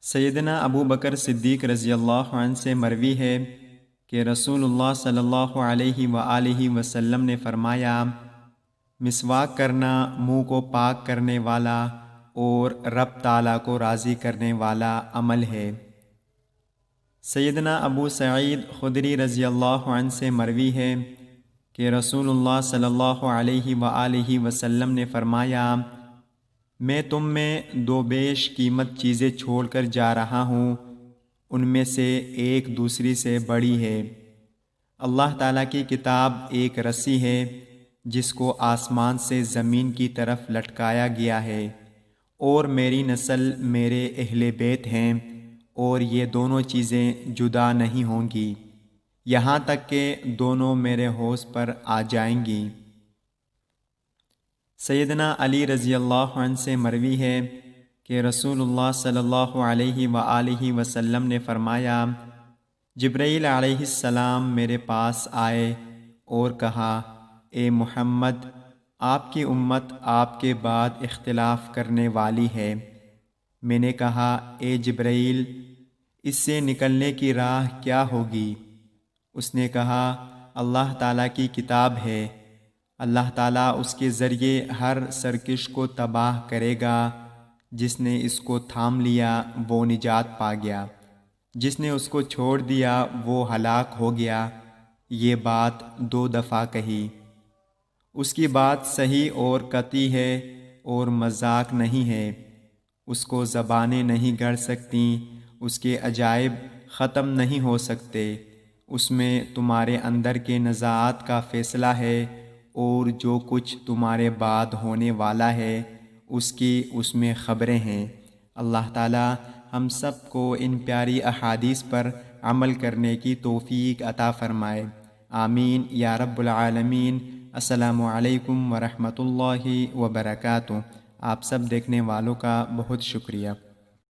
سیدنا ابو بکر صدیق رضی اللہ عنہ سے مروی ہے کہ رسول اللہ صلی اللہ علیہ وآلہ وسلم نے فرمایا، مسواک کرنا منہ کو پاک کرنے والا اور رب تعالیٰ کو راضی کرنے والا عمل ہے۔ سیدنا ابو سعید خدری رضی اللہ عنہ سے مروی ہے کہ رسول اللہ صلی اللہ علیہ وآلہ وسلم نے فرمایا، میں تم میں دو بیش قیمت چیزیں چھوڑ کر جا رہا ہوں، ان میں سے ایک دوسری سے بڑی ہے۔ اللہ تعالیٰ کی کتاب ایک رسی ہے جس کو آسمان سے زمین کی طرف لٹکایا گیا ہے، اور میری نسل میرے اہل بیت ہیں، اور یہ دونوں چیزیں جدا نہیں ہوں گی یہاں تک کہ دونوں میرے حوض پر آ جائیں گی۔ سیدنا علی رضی اللہ عنہ سے مروی ہے کہ رسول اللہ صلی اللہ علیہ وآلہ وسلم نے فرمایا، جبرائیل علیہ السلام میرے پاس آئے اور کہا، اے محمد، آپ کی امت آپ کے بعد اختلاف کرنے والی ہے۔ میں نے کہا، اے جبرائیل، اس سے نکلنے کی راہ کیا ہوگی؟ اس نے کہا، اللہ تعالیٰ کی کتاب ہے، اللہ تعالیٰ اس کے ذریعے ہر سرکش کو تباہ کرے گا۔ جس نے اس کو تھام لیا وہ نجات پا گیا، جس نے اس کو چھوڑ دیا وہ ہلاک ہو گیا۔ یہ بات 2 دفعہ کہی۔ اس کی بات صحیح اور قطعی ہے اور مذاق نہیں ہے۔ اس کو زبانیں نہیں گڑھ سکتیں، اس کے عجائب ختم نہیں ہو سکتے۔ اس میں تمہارے اندر کے نزاعات کا فیصلہ ہے، اور جو کچھ تمہارے بعد ہونے والا ہے اس میں خبریں ہیں۔ اللہ تعالی ہم سب کو ان پیاری احادیث پر عمل کرنے کی توفیق عطا فرمائے، آمین یا رب العالمین۔ السلام علیکم ورحمۃ اللہ وبرکاتہ۔ آپ سب دیکھنے والوں کا بہت شکریہ۔